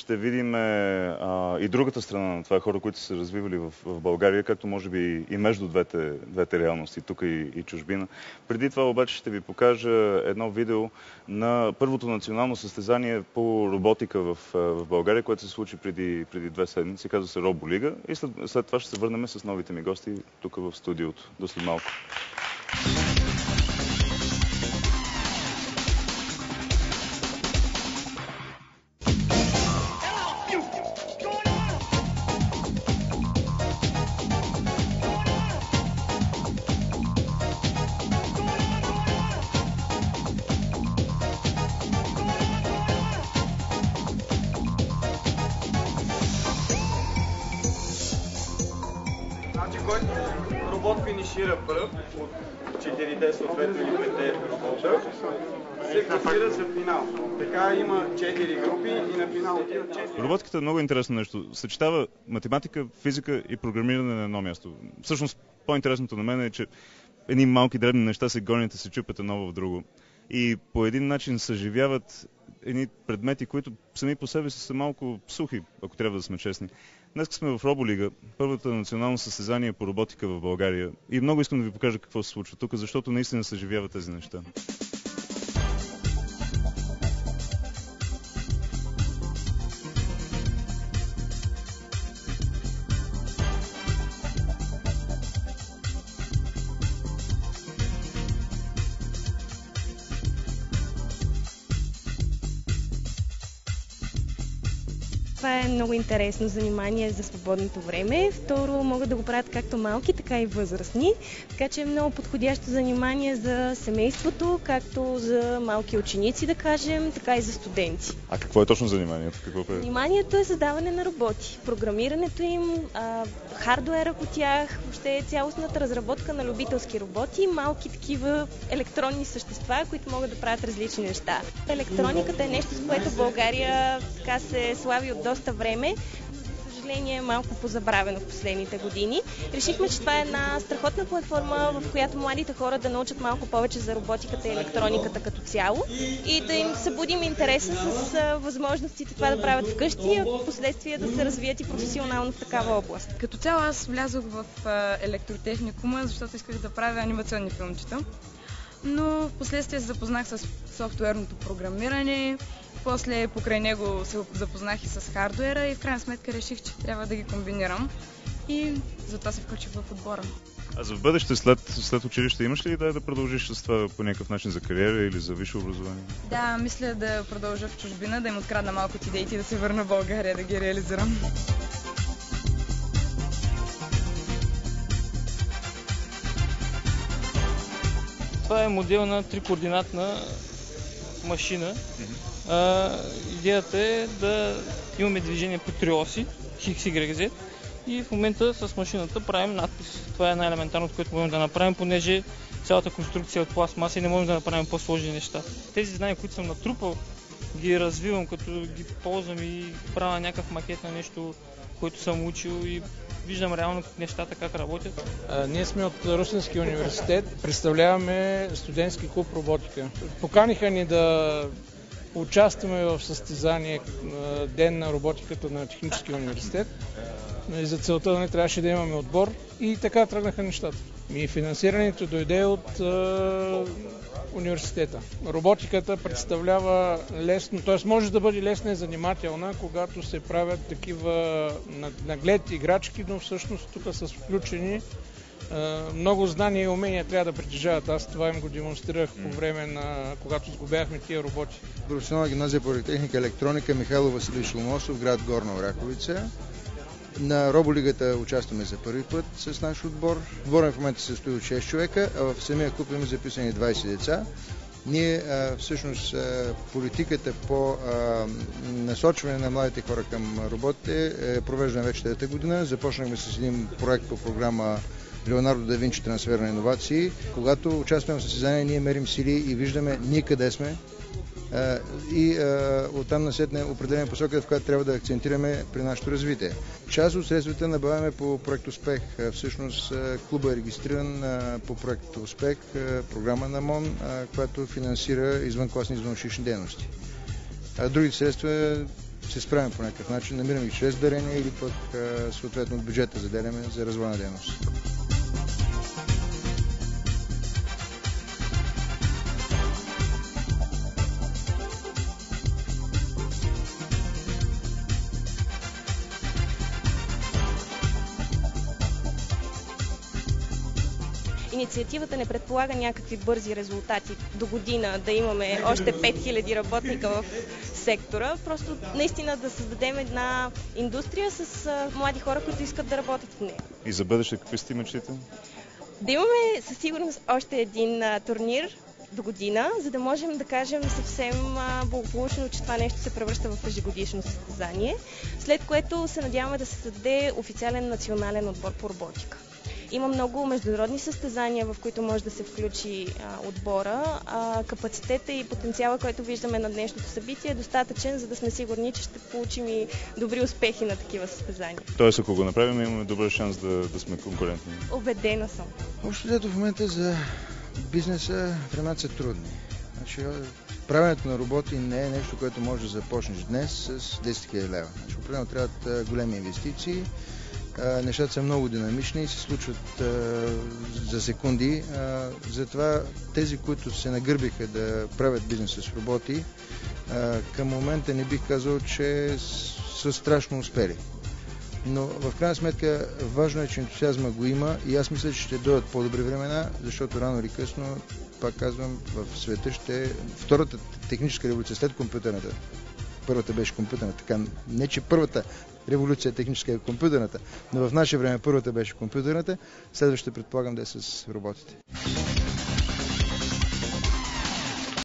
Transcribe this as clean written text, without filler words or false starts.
ще видим и другата страна на това, хора, които са се развивали в България, както може би и между двете реалности, тук и чужбина. Преди това обаче ще ви покажа едно видео на първото национално състезание по роботика в България, което се случи преди 2 седмици, казва се Роболига, и след това ще се върнем с новите ми гости тук в студиото. До след малко. Който робот финишира пръв от 4-те съответно или 5-те робота, се класира за финал. Така има 4 групи и на финал отиват 4. Роботиката е много интересно нещо. Съчетава математика, физика и програмиране на едно място. Всъщност по-интересното на мен е, че едни малки дребни неща се гонят и се чупят едно в друго. И по един начин съживяват едни предмети, които сами по себе си са малко сухи, ако трябва да сме честни. Днес сме в Роболига, първото национално състезание по роботика в България. И много искам да ви покажа какво се случва тук, защото наистина съживяват тези неща. Това е много интересно занимание за свободното време. Второ, могат да го правят както малки, така и възрастни. Така че е много подходящо занимание за семейството, както за малки ученици, да кажем, така и за студенти. А какво е точно заниманието? Заниманието е създаване на роботи. Програмирането им, хардуера по тях, въобще цялостната разработка на любителски роботи, малки такива електронни същества, които могат да правят различни неща. Електрониката е нещо, с което България така се слави от доста време. За съжаление е малко позабравено в последните години. Решихме, че това е една страхотна платформа, в която младите хора да научат малко повече за роботиката и електрониката като цяло и да им събудим интереса с възможностите това да правят вкъщи и в последствие да се развият и професионално в такава област. Като цяло аз влязох в електротехникума, защото исках да правя анимационни филмчета, но в последствие се запознах с софтуерното програмиране. После покрай него се запознах и с хардуера и в крайна сметка реших, че трябва да ги комбинирам и затова се включих в отбора. А за в бъдеще, след училище, имаш ли идея да продължиш с това по някакъв начин за кариера или за висше образование? Да, мисля да продължа в чужбина, да им открадна малко от идеите и да се върна в България да ги реализирам. Това е модел на 3-координатна машина. Идеята е да имаме движение по 3 оси, X, Y, Z, и в момента с машината правим надпис. Това е най-елементарното, което можем да направим, понеже цялата конструкция е от пластмаса и не можем да направим по-сложни неща. Тези знания, които съм натрупал, ги развивам, като ги ползвам и правя някакъв макет на нещо, което съм учил и виждам реално нещата как работят. Ние сме от Русенския университет, представляваме студентски клуб роботика. Поканиха ни да участваме в състезание Ден на роботиката на Техническия университет. И за целта не трябваше да имаме отбор и така тръгнаха нещата. И финансирането дойде от университета. Роботиката представлява лесно, т.е. може да бъде лесна и занимателна, когато се правят такива наглед играчки, но всъщност тук са включени много знания и умения трябва да притежават. Аз това им го демонстрирах по време на когато сгубяхме тия роботи. Професионална гимназия по техника и електроника Михайло Василий Шелмосов, град Горна Оряховица. На Роболигата участваме за първи път с наш отбор. Отборът в момента се състои от 6 човека, а в самия клуб има записани 20 деца. Ние всъщност политиката по насочване на младите хора към роботите провеждаме вече 3-та година. Започнахме с един проект по програма Леонардо да Винчи трансфер на иновации. Когато участваме в състезание, ние мерим сили и виждаме ние къде сме и оттам насетне определена посока, в която трябва да акцентираме при нашето развитие. Част от средствата набавяме по проект Успех. Всъщност клуба е регистриран по проект Успех, програма на МОН, която финансира извънкласни извънучилищни дейности. Другите средства се справим по някакъв начин, намираме ги чрез дарения или пък съответно от бюджета заделяме за развойна дейност. Инициативата не предполага някакви бързи резултати до година, да имаме още 5000 работника в сектора. Просто наистина да създадем една индустрия с млади хора, които искат да работят в нея. И за бъдеще какви сте мечтите? Да имаме със сигурност още един турнир до година, за да можем да кажем съвсем благополучно, че това нещо се превръща в ежегодишно състезание, след което се надяваме да се създаде официален национален отбор по роботика. Има много международни състезания, в които може да се включи отбора. Капацитета и потенциала, който виждаме на днешното събитие, е достатъчен, за да сме сигурни, че ще получим и добри успехи на такива състезания. Тоест, ако го направим, имаме добър шанс да сме конкурентни. Убедена съм. Общо взето в момента за бизнеса времената са трудни. Значи, правенето на роботи не е нещо, което може да започнеш днес с 10 000 лева. Значи, определено трябват големи инвестиции. Нещата са много динамични и се случват за секунди. Затова тези, които се нагърбиха да правят бизнес с роботи, към момента не бих казал, че са страшно успели. Но в крайна сметка важно е, че ентусиазма го има и аз мисля, че ще дойдат по-добри времена, защото рано или късно, пак казвам, в света втората техническа революция след компютърната. Първата беше компютърната. Така, не, че първата революция техническа е компютърната, но в наше време първата беше компютърната, следващата предполагам да е с роботите.